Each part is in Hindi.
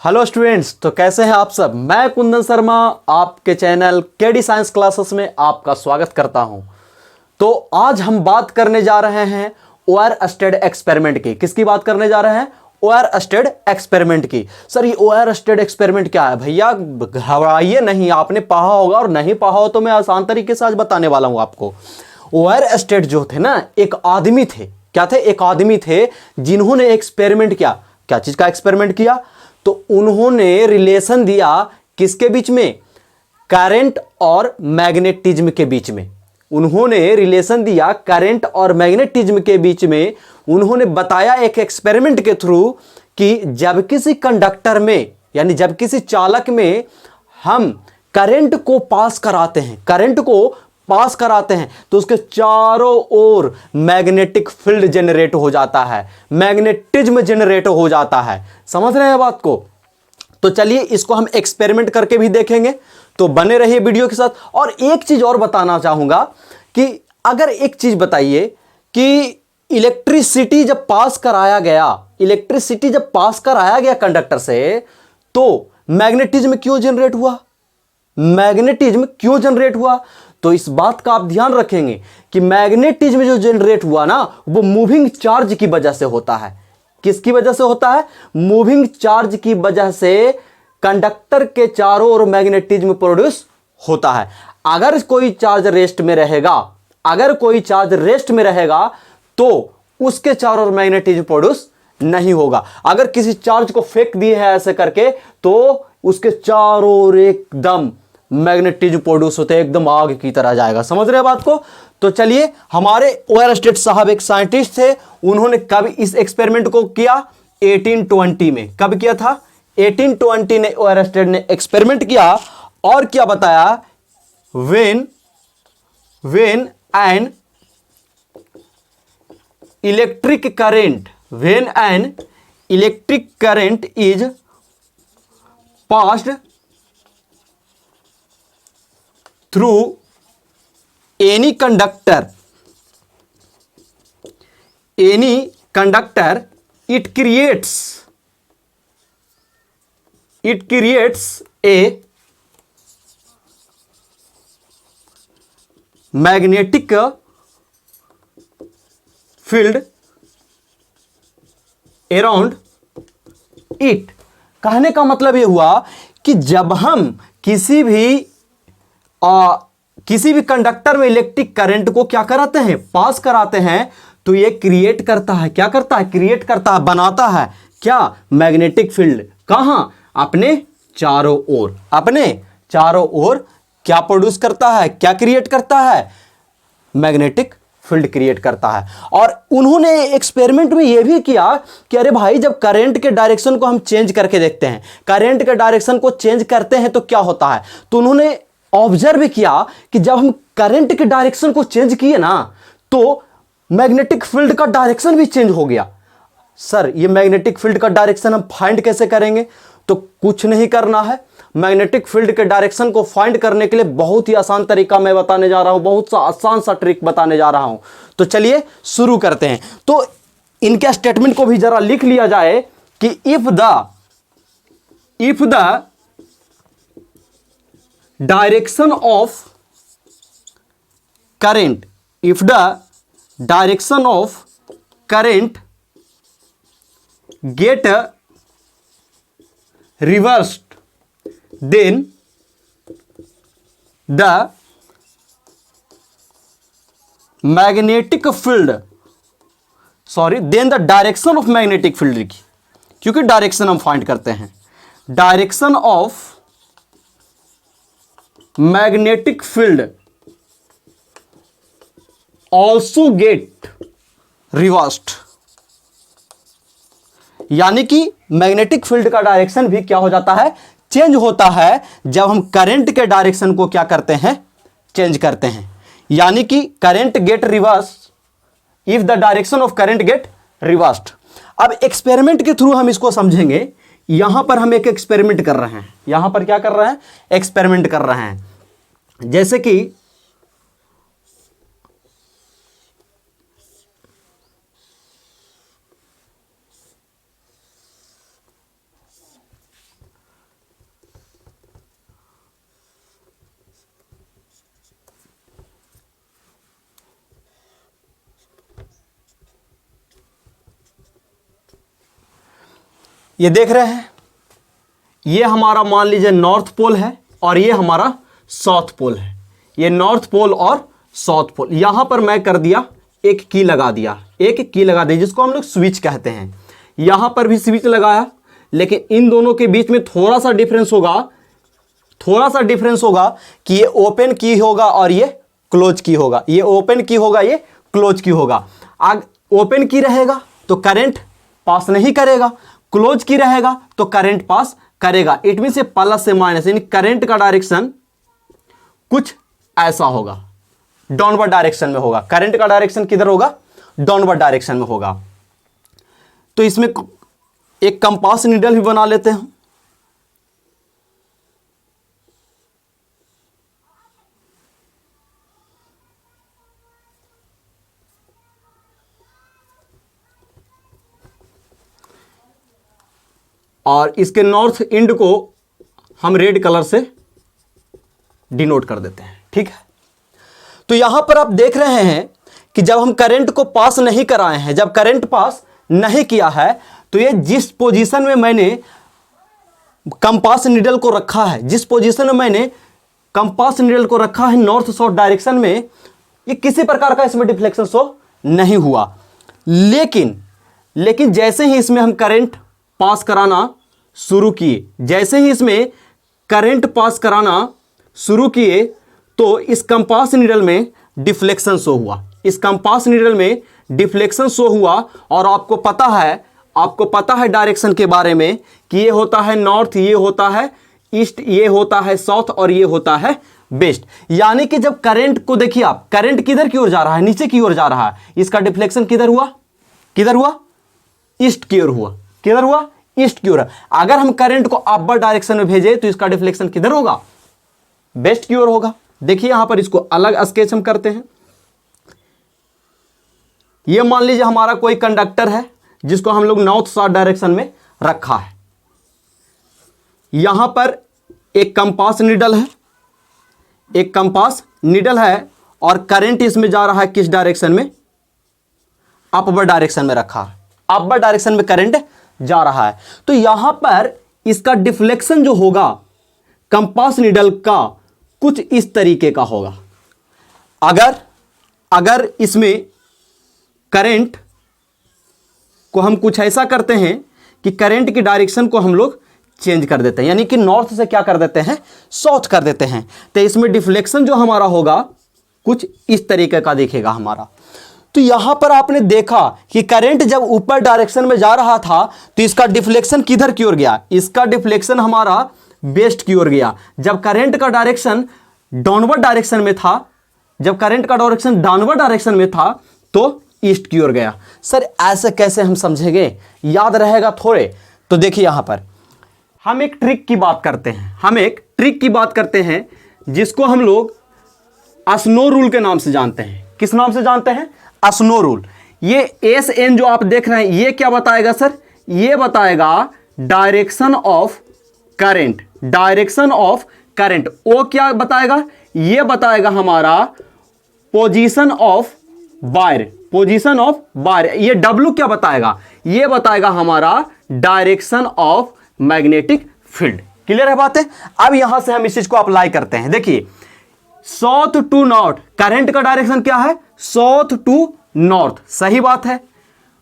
हेलो स्टूडेंट्स, तो कैसे हैं आप सब। मैं कुंदन शर्मा आपके चैनल केडी साइंस क्लासेस में आपका स्वागत करता हूं। तो आज हम बात करने जा रहे हैं ओयरस्टेड एक्सपेरिमेंट की। किसकी बात करने जा रहे हैं? ओयरस्टेड एक्सपेरिमेंट की। सर ये ओयरस्टेड एक्सपेरिमेंट क्या है? भैया घबराइए नहीं, आपने पढ़ा होगा और नहीं पढ़ा हो तो मैं आसान तरीके से आज बताने वाला हूं आपको। ओयरस्टेड जो थे ना, एक आदमी थे। क्या थे? एक आदमी थे जिन्होंने एक्सपेरिमेंट किया। क्या चीज का एक्सपेरिमेंट किया? तो उन्होंने रिलेशन दिया किसके बीच में? करंट और मैग्नेटिज्म के बीच में। उन्होंने रिलेशन दिया करंट और मैग्नेटिज्म के बीच में। उन्होंने बताया एक एक्सपेरिमेंट के थ्रू कि जब किसी कंडक्टर में, यानी जब किसी चालक में हम करंट को पास कराते हैं, करंट को पास कराते हैं, तो उसके चारों ओर मैग्नेटिक फील्ड जनरेट हो जाता है, मैग्नेटिज्म जनरेट हो जाता है। समझ रहे हैं बात को? तो चलिए इसको हम एक्सपेरिमेंट करके भी देखेंगे, तो बने रहिए वीडियो के साथ। और एक चीज और बताना चाहूंगा कि अगर एक चीज बताइए कि इलेक्ट्रिसिटी जब पास कराया गया, इलेक्ट्रिसिटी जब पास कराया गया कंडक्टर से, तो मैग्नेटिज्म क्यों जनरेट हुआ? मैग्नेटिज्म क्यों जनरेट हुआ? तो इस बात का आप ध्यान रखेंगे कि मैग्नेटिज्म जो जनरेट हुआ ना, वो मूविंग चार्ज की वजह से होता है। किसकी वजह से होता है? मूविंग चार्ज की वजह से कंडक्टर के चारों ओर मैग्नेटिज्म प्रोड्यूस होता है। अगर कोई चार्ज रेस्ट में रहेगा, अगर कोई चार्ज रेस्ट में रहेगा तो उसके चारों ओर मैग्नेटिज्म प्रोड्यूस नहीं होगा। अगर किसी चार्ज को फेंक दिए है ऐसे करके, तो उसके चारों ओर एकदम मैग्नेटिज्म प्रोड्यूस होते हैं, एकदम आग की तरह जाएगा। समझ रहे हैं बात को? तो चलिए, हमारे ओयरस्टेड साहब एक साइंटिस्ट थे। उन्होंने कब इस एक्सपेरिमेंट को किया? 1820 में। कब किया था? 1820 ने ओयरस्टेड ने एक्सपेरिमेंट किया। और क्या बताया? When an electric current is passed through any conductor, it creates a magnetic field around it। कहने का मतलब यह हुआ कि जब हम किसी भी कंडक्टर में इलेक्ट्रिक करंट को क्या कराते हैं? पास कराते हैं, तो ये क्रिएट करता है। क्या करता है? क्रिएट करता है, बनाता है क्या? Magnetic field. कहां? अपने चारों ओर। अपने चारों ओर क्या प्रोड्यूस करता है? क्या क्रिएट करता है? मैग्नेटिक फील्ड क्रिएट करता है। और उन्होंने एक्सपेरिमेंट में यह भी किया कि अरे भाई, जब करंट के डायरेक्शन को हम चेंज करके देखते हैं, करंट के डायरेक्शन को चेंज करते हैं तो क्या होता है। तो उन्होंने ऑब्जर्व किया कि जब हम करंट के डायरेक्शन को चेंज किए ना, तो मैग्नेटिक फील्ड का डायरेक्शन भी चेंज हो गया। सर ये मैग्नेटिक फील्ड का डायरेक्शन हम फाइंड कैसे करेंगे? तो कुछ नहीं करना है। मैग्नेटिक फील्ड के डायरेक्शन को फाइंड करने के लिए बहुत ही आसान तरीका मैं बताने जा रहा हूं, बहुत सा आसान सा ट्रिक बताने जा रहा हूं। तो चलिए शुरू करते हैं। तो इनके स्टेटमेंट को भी जरा लिख लिया जाए कि if the direction of current, if the direction of current get reversed, then the magnetic field, then the direction of magnetic field लिखिए, क्योंकि डायरेक्शन हम फाइंड करते हैं। Direction of magnetic field also get reversed, यानी कि मैग्नेटिक फील्ड का डायरेक्शन भी क्या हो जाता है? चेंज होता है जब हम करंट के डायरेक्शन को क्या करते हैं? चेंज करते हैं। यानी कि current get reverse if the direction of current get reversed. अब एक्सपेरिमेंट के थ्रू हम इसको समझेंगे। यहां पर हम एक एक्सपेरिमेंट कर रहे हैं। यहां पर क्या कर रहे हैं? एक्सपेरिमेंट कर रहे हैं। जैसे कि ये देख रहे हैं, ये हमारा मान लीजिए नॉर्थ पोल है और ये हमारा साउथ पोल है। ये नॉर्थ पोल और साउथ पोल। यहां पर मैं कर दिया एक की लगा दिया, एक की लगा दी जिसको हम लोग स्विच कहते हैं। यहां पर भी स्विच लगाया, लेकिन इन दोनों के बीच में थोड़ा सा डिफरेंस होगा, थोड़ा सा डिफरेंस होगा कि ये ओपन की होगा और ये क्लोज की होगा। ये ओपन की होगा, ये क्लोज की होगा। आग ओपन की रहेगा तो करंट पास नहीं करेगा, क्लोज की रहेगा तो करंट पास करेगा। इट मीन से प्लस से माइनस, यानी करंट का डायरेक्शन कुछ ऐसा होगा, डाउनवर्ड डायरेक्शन में होगा। करंट का डायरेक्शन किधर होगा? डाउनवर्ड डायरेक्शन में होगा। तो इसमें एक कंपास नीडल भी बना लेते हैं। और इसके नॉर्थ एंड को हम रेड कलर से डिनोट कर देते हैं, ठीक है। तो यहां पर आप देख रहे हैं कि जब हम करंट को पास नहीं कराए हैं, जब करंट पास नहीं किया है, तो ये जिस पोजीशन में मैंने कंपास नीडल को रखा है, जिस पोजीशन में मैंने कंपास नीडल को रखा है नॉर्थ साउथ डायरेक्शन में, ये किसी प्रकार का इसमें डिफ्लेक्शन शो नहीं हुआ। लेकिन जैसे ही इसमें हम करंट पास कराना शुरू किए, जैसे ही इसमें करंट पास कराना शुरू किए, तो इस कंपास नीडल में डिफ्लेक्शन शो हुआ। इस कंपास नीडल में डिफ्लेक्शन शो हुआ। और आपको पता है डायरेक्शन के बारे में कि ये होता है नॉर्थ, ये होता है ईस्ट, ये होता है साउथ और ये होता है वेस्ट। यानी कि जब करंट को देखिए आप, करंट किधर की ओर जा रहा है? नीचे की ओर जा रहा है। इसका डिफ्लेक्शन किधर हुआ? किधर हुआ? ईस्ट की ओर हुआ। किधर हुआ? ईस्ट की ओर। अगर हम करंट को अपवर्ड डायरेक्शन में भेजे तो इसका डिफ्लेक्शन किधर होगा? वेस्ट की ओर होगा। देखिए यहां पर इसको अलग स्केच हम करते हैं। यह मान लीजिए हमारा कोई कंडक्टर है जिसको हम लोग नॉर्थ साउथ डायरेक्शन में रखा है। यहां पर एक कंपास नीडल है, एक कंपास नीडल है और करंट इसमें जा रहा है किस डायरेक्शन में? अपवर्ड डायरेक्शन में रखा है। अपवर्ड डायरेक्शन में करंट जा रहा है। तो यहां पर इसका डिफ्लेक्शन जो होगा कंपास नीडल का कुछ इस तरीके का होगा। अगर इसमें करंट को हम कुछ ऐसा करते हैं कि करंट की डायरेक्शन को हम लोग चेंज कर देते हैं, यानी कि नॉर्थ से क्या कर देते हैं? साउथ कर देते हैं। तो इसमें डिफ्लेक्शन जो हमारा होगा कुछ इस तरीके का दिखेगा हमारा। तो यहां पर आपने देखा कि करंट जब ऊपर डायरेक्शन में जा रहा था तो इसका डिफ्लेक्शन किधर की ओर गया? इसका डिफ्लेक्शन हमारा वेस्ट की ओर गया। जब करंट का डायरेक्शन डाउनवर्ड डायरेक्शन में था, जब करंट का डायरेक्शन डाउनवर्ड डायरेक्शन में था तो ईस्ट की ओर गया। सर ऐसे कैसे हम समझेंगे? याद रहेगा थोड़े? तो देखिए यहां पर हम एक ट्रिक की बात करते हैं, जिसको हम लोग स्नो रूल के नाम से जानते हैं। किस नाम से जानते हैं? Snow rule. ये एस एन जो आप देख रहे हैं, ये क्या बताएगा सर? ये बताएगा direction of current. Direction of current. ओ क्या बताएगा? ये बताएगा हमारा position of wire. Position of wire. ये डब्ल्यू क्या बताएगा? ये बताएगा हमारा direction of magnetic field. Clear है बातें? अब यहां से हम इस चीज को अप्लाई करते हैं। देखिए साउथ टू नॉर्थ, करंट का डायरेक्शन क्या है? South to north. सही बात है।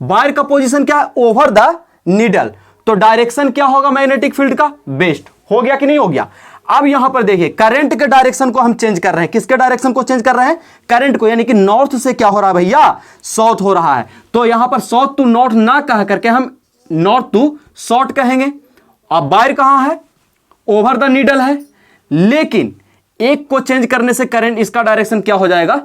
वायर का पोजीशन क्या है? Over the needle. तो डायरेक्शन क्या होगा मैग्नेटिक फील्ड का? वेस्ट। हो गया कि नहीं हो गया? अब यहां पर देखिए करंट के डायरेक्शन को हम चेंज कर रहे हैं। किसके डायरेक्शन को चेंज कर रहे हैं? करंट को। यानी कि नॉर्थ से क्या हो रहा है भैया? साउथ हो रहा है। तो यहां पर साउथ टू नॉर्थ ना कह करके हम नॉर्थ टू साउथ कहेंगे। अब वायर कहां है? ओवर द नीडल है। लेकिन एक को चेंज करने से करंट, इसका डायरेक्शन क्या हो जाएगा?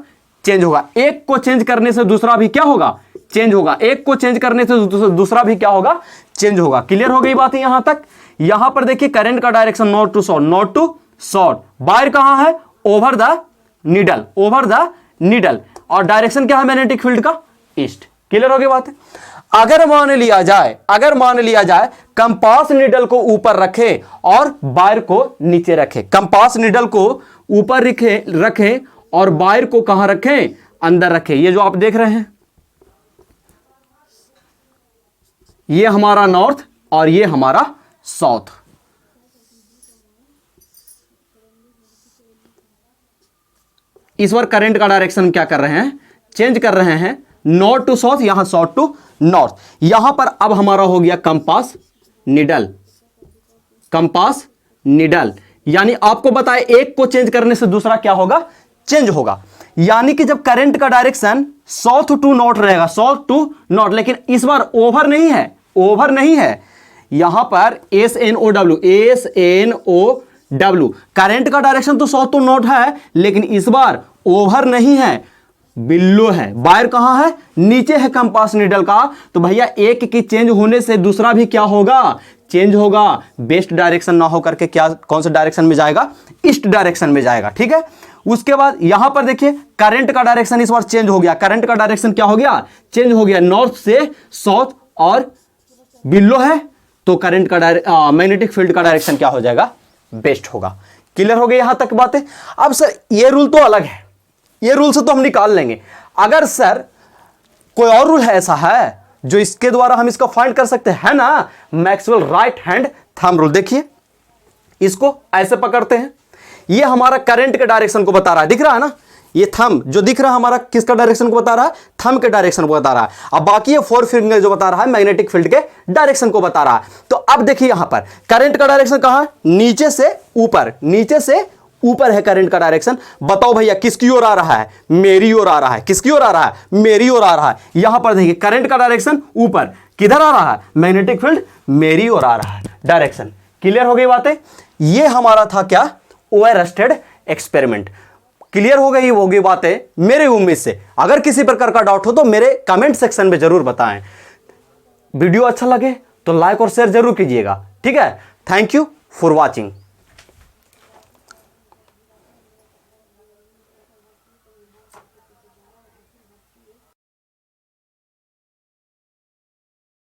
चेंज होगा। एक को चेंज करने से दूसरा भी क्या होगा? चेंज होगा। एक को चेंज करने से दूसरा भी क्या होगा? चेंज होगा। क्लियर हो गई बात यहां तक? यहां पर देखिए करंट का direction north to south, north to south. Wire कहां है? Over the needle, over the needle. और डायरेक्शन क्या है मैग्नेटिक फील्ड का? ईस्ट। क्लियर हो गई बात? अगर मान लिया जाए कंपास नीडल को ऊपर रखे और वायर को नीचे रखे, कंपास नीडल को ऊपर रखें और वायर को कहां रखें? अंदर रखें। ये जो आप देख रहे हैं ये हमारा नॉर्थ और ये हमारा साउथ। इस बार करंट का डायरेक्शन क्या कर रहे हैं, चेंज कर रहे हैं, नॉर्थ टू साउथ, यहां साउथ टू नॉर्थ। यहां पर अब हमारा हो गया कंपास निडल, कंपास निडल। यानी आपको बताए एक को चेंज करने से दूसरा क्या होगा, चेंज होगा। यानी कि जब करंट का डायरेक्शन साउथ टू नॉर्थ रहेगा, साउथ टू नॉर्थ, लेकिन इस बार ओवर नहीं है, ओवर नहीं है, यहां पर SNOW, SNOW। करंट का डायरेक्शन तो साउथ टू नॉर्थ है, लेकिन इस बार ओवर नहीं है, बिलो है। वायर कहां है, नीचे है कंपास नीडल का। तो भैया एक की चेंज होने से दूसरा भी क्या होगा, चेंज होगा। वेस्ट डायरेक्शन ना होकर के क्या, कौन से डायरेक्शन में जाएगा, ईस्ट डायरेक्शन में जाएगा। ठीक है, उसके बाद यहां पर देखिए करंट का डायरेक्शन इस बार चेंज हो गया। करंट का डायरेक्शन क्या हो गया, चेंज हो गया, नॉर्थ से साउथ और बिलो है, तो करंट का मैग्नेटिक फील्ड का डायरेक्शन क्या हो जाएगा, वेस्ट होगा। क्लियर हो गई यहां तक बातें। अब सर ये रूल तो अलग है, ये रूल से तो हम निकाल लेंगे। अगर सर कोई और रूल है ऐसा है जो इसके द्वारा हम इसका फाइंड कर सकते हैं ना, Maxwell right hand thumb rule. देखिए इसको ऐसे पकड़ते हैं, ये हमारा करंट के डायरेक्शन को बता रहा है, दिख रहा है ना, ये थंब जो दिख रहा है हमारा किसका डायरेक्शन को बता रहा है, थंब के डायरेक्शन को बता रहा है। अब बाकी ये फोर फिंगर जो बता रहा है मैग्नेटिक फील्ड के डायरेक्शन को बता रहा है। तो अब देखिए यहां पर करंट का डायरेक्शन कहां है, नीचे से ऊपर, नीचे से ऊपर है करंट का डायरेक्शन। बताओ भैया किसकी ओर आ रहा है, मेरी ओर आ रहा है। किसकी ओर आ रहा है, मेरी ओर आ रहा है। यहां पर देखिए करंट का डायरेक्शन ऊपर, किधर आ रहा है, मैग्नेटिक फील्ड मेरी ओर आ रहा है डायरेक्शन। क्लियर हो गई बातें। ये हमारा था क्या, ओवरस्टेड एक्सपेरिमेंट। क्लियर हो गई होगी बातें मेरे उम्मीद से। अगर किसी प्रकार का डाउट हो तो मेरे कमेंट सेक्शन में जरूर बताएं। वीडियो अच्छा लगे तो लाइक और शेयर जरूर कीजिएगा। ठीक है, थैंक यू फॉर वॉचिंग।